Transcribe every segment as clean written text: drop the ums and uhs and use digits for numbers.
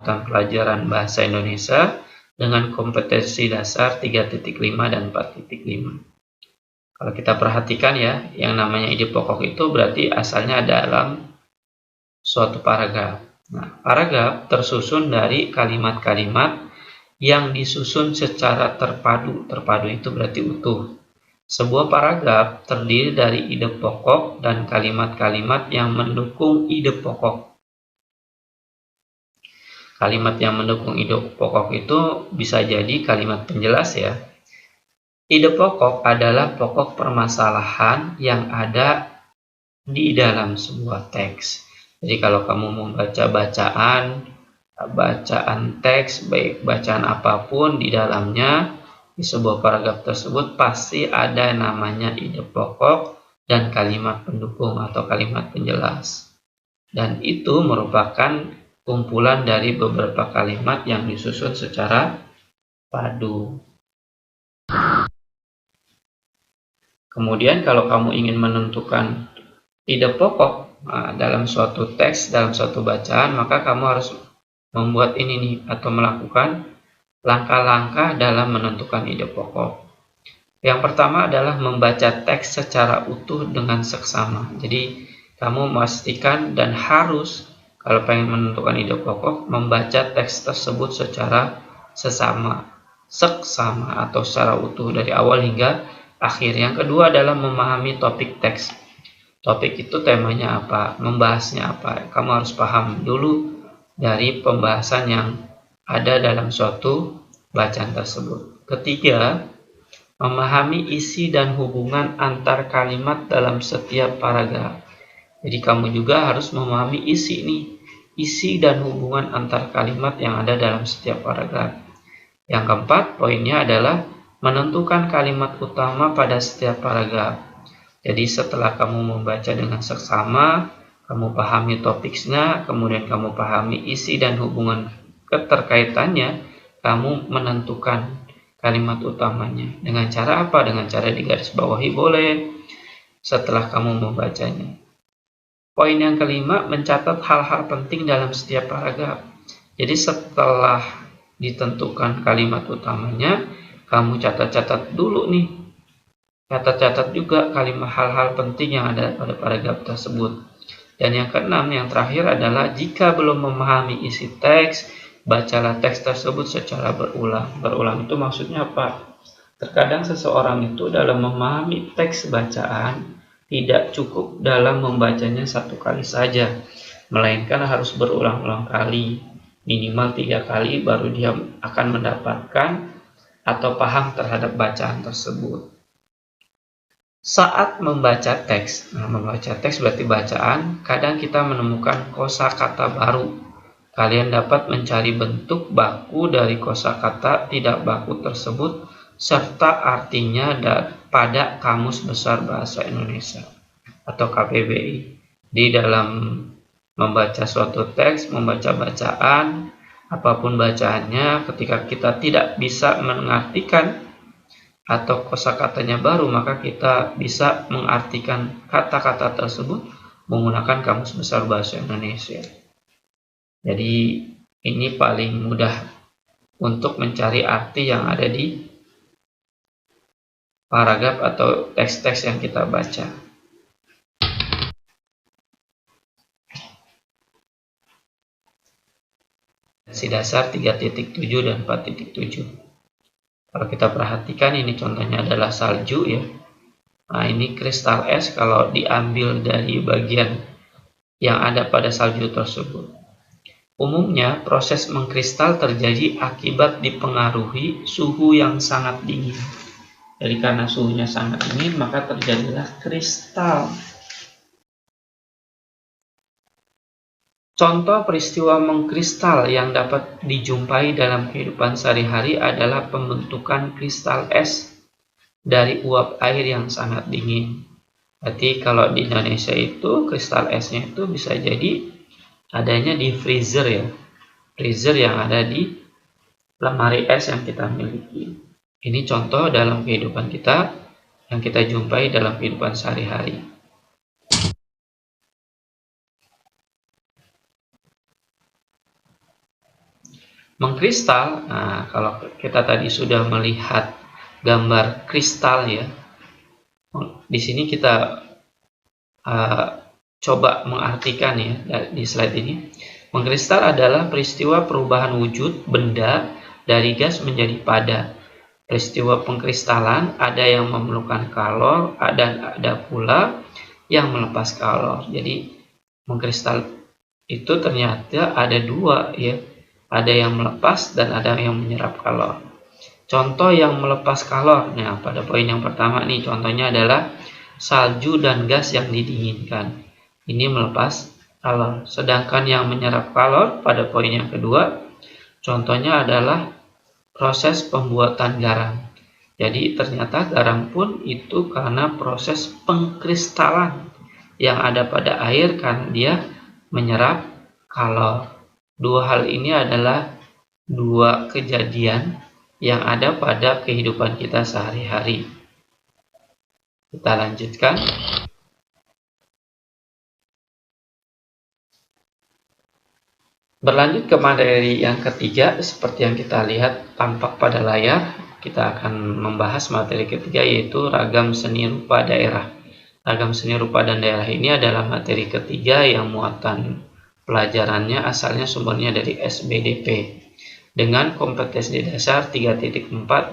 mata pelajaran bahasa Indonesia dengan kompetensi dasar 3.5 dan 4.5. Kalau kita perhatikan ya, yang namanya ide pokok itu berarti asalnya dalam suatu paragraf. Nah, paragraf tersusun dari kalimat-kalimat yang disusun secara terpadu. Terpadu itu berarti utuh. Sebuah paragraf terdiri dari ide pokok dan kalimat-kalimat yang mendukung ide pokok. Kalimat yang mendukung ide pokok itu bisa jadi kalimat penjelas ya. Ide pokok adalah pokok permasalahan yang ada di dalam sebuah teks. Jadi kalau kamu membaca bacaan teks, baik bacaan apapun di dalamnya, di sebuah paragraf tersebut pasti ada namanya ide pokok dan kalimat pendukung atau kalimat penjelas. Dan itu merupakan kumpulan dari beberapa kalimat yang disusun secara padu. Kemudian kalau kamu ingin menentukan ide pokok dalam suatu teks, dalam suatu bacaan, maka kamu harus membuat ini nih, atau melakukan langkah-langkah dalam menentukan ide pokok. Yang pertama adalah membaca teks secara utuh dengan seksama. Jadi kamu memastikan dan harus, kalau pengen menentukan ide pokok, membaca teks tersebut secara seksama atau secara utuh dari awal hingga akhir. Yang kedua adalah memahami topik teks. Topik itu temanya apa, membahasnya apa. Kamu harus paham dulu dari pembahasan yang ada dalam suatu bacaan tersebut. Ketiga, memahami isi dan hubungan antar kalimat dalam setiap paragraf. Jadi kamu juga harus memahami isi dan hubungan antar kalimat yang ada dalam setiap paragraf. Yang keempat, poinnya adalah menentukan kalimat utama pada setiap paragraf. Jadi setelah kamu membaca dengan seksama, kamu pahami topiknya, kemudian kamu pahami isi dan hubungan keterkaitannya, kamu menentukan kalimat utamanya. Dengan cara apa? Dengan cara digarisbawahi boleh setelah kamu membacanya. Poin yang kelima, mencatat hal-hal penting dalam setiap paragraf. Jadi setelah ditentukan kalimat utamanya, kamu catat-catat dulu nih. Catat-catat juga kalimat hal-hal penting yang ada pada paragraf tersebut. Dan yang keenam, yang terakhir adalah jika belum memahami isi teks, bacalah teks tersebut secara berulang. Berulang itu maksudnya apa? Terkadang seseorang itu dalam memahami teks bacaan tidak cukup dalam membacanya satu kali saja, melainkan harus berulang-ulang kali, minimal 3 kali baru dia akan mendapatkan atau paham terhadap bacaan tersebut. Saat membaca teks, membaca teks berarti bacaan, kadang kita menemukan kosakata baru. Kalian dapat mencari bentuk baku dari kosakata tidak baku tersebut serta artinya pada Kamus Besar Bahasa Indonesia atau KBBI. Di dalam membaca suatu teks, membaca bacaan, apapun bacaannya, ketika kita tidak bisa mengartikan atau kosakatanya baru, maka kita bisa mengartikan kata-kata tersebut menggunakan Kamus Besar Bahasa Indonesia. Jadi ini paling mudah untuk mencari arti yang ada di paragraf atau teks-teks yang kita baca. Si dasar 3.7 dan 4.7. Kalau kita perhatikan, ini contohnya adalah salju ya. Nah, ini kristal es kalau diambil dari bagian yang ada pada salju tersebut. Umumnya proses mengkristal terjadi akibat dipengaruhi suhu yang sangat dingin. Jadi karena suhunya sangat dingin, maka terjadilah kristal. Contoh peristiwa mengkristal yang dapat dijumpai dalam kehidupan sehari-hari adalah pembentukan kristal es dari uap air yang sangat dingin. Berarti kalau di Indonesia itu kristal esnya itu bisa jadi adanya di freezer ya. Freezer yang ada di lemari es yang kita miliki. Ini contoh dalam kehidupan kita yang kita jumpai dalam kehidupan sehari-hari. Mengkristal, nah kalau kita tadi sudah melihat gambar kristal ya, di sini kita coba mengartikan ya di slide ini. Mengkristal adalah peristiwa perubahan wujud benda dari gas menjadi padat. Peristiwa pengkristalan ada yang memerlukan kalor dan ada pula yang melepas kalor. Jadi mengkristal itu ternyata ada dua ya, ada yang melepas dan ada yang menyerap kalor. Contoh yang melepas kalor, nah pada poin yang pertama nih contohnya adalah salju dan gas yang didinginkan. Ini melepas kalor. Sedangkan yang menyerap kalor pada poin yang kedua, contohnya adalah proses pembuatan garam. Jadi ternyata garam pun itu karena proses pengkristalan yang ada pada air karena dia menyerap kalor. Dua hal ini adalah dua kejadian yang ada pada kehidupan kita sehari-hari. Kita lanjutkan. Berlanjut ke materi yang ketiga, seperti yang kita lihat tampak pada layar, kita akan membahas materi ketiga yaitu ragam seni rupa daerah. Ragam seni rupa dan daerah ini adalah materi ketiga yang muatan pelajarannya asalnya sumbernya dari SBDP dengan kompetensi dasar 3.4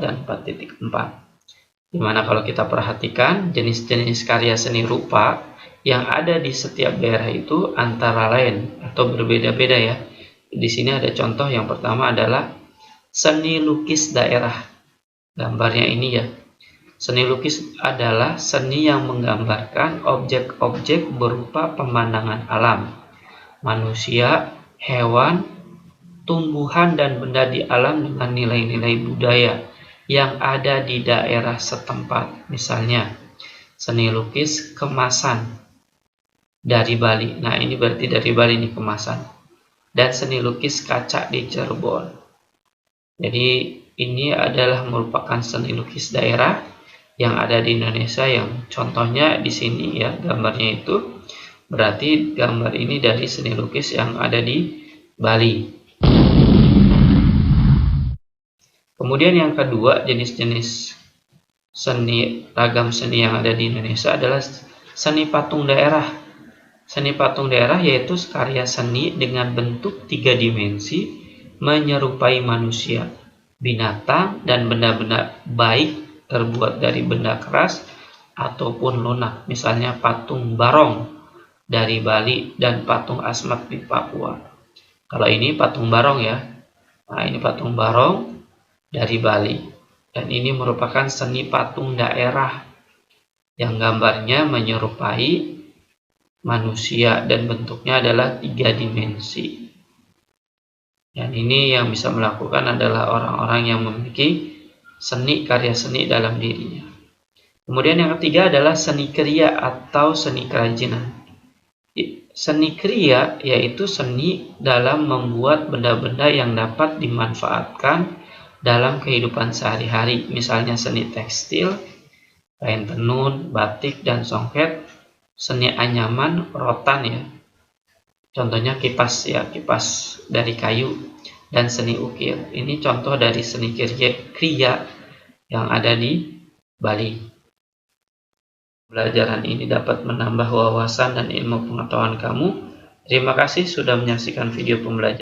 dan 4.4. Dimana kalau kita perhatikan jenis-jenis karya seni rupa yang ada di setiap daerah itu antara lain atau berbeda-beda ya. Di sini ada contoh yang pertama adalah seni lukis daerah. Gambarnya ini ya. Seni lukis adalah seni yang menggambarkan objek-objek berupa pemandangan alam, manusia, hewan, tumbuhan dan benda di alam dengan nilai-nilai budaya yang ada di daerah setempat. Misalnya, seni lukis kemasan dari Bali. Nah, ini berarti dari Bali nih kemasan. Dan seni lukis kaca di Cirebon. Jadi ini adalah merupakan seni lukis daerah yang ada di Indonesia yang contohnya di sini ya, gambarnya itu berarti gambar ini dari seni lukis yang ada di Bali. Kemudian yang kedua, jenis-jenis seni ragam seni yang ada di Indonesia adalah seni patung daerah. Seni patung daerah yaitu karya seni dengan bentuk 3 dimensi menyerupai manusia, binatang, dan benda-benda baik terbuat dari benda keras ataupun lunak. Misalnya patung barong dari Bali dan patung asmat di Papua. Kalau ini patung barong ya. Nah, ini patung barong dari Bali. Dan ini merupakan seni patung daerah yang gambarnya menyerupai manusia dan bentuknya adalah 3 dimensi. Dan ini yang bisa melakukan adalah orang-orang yang memiliki seni karya seni dalam dirinya. Kemudian yang ketiga adalah seni kriya atau seni kerajinan. Seni kriya yaitu seni dalam membuat benda-benda yang dapat dimanfaatkan dalam kehidupan sehari-hari. Misalnya seni tekstil, kain tenun, batik, dan songket. Seni anyaman, rotan ya. Contohnya kipas ya, kipas dari kayu, dan seni ukir. Ini contoh dari seni kriya yang ada di Bali. Pelajaran ini dapat menambah wawasan dan ilmu pengetahuan kamu. Terima kasih sudah menyaksikan video pembelajaran.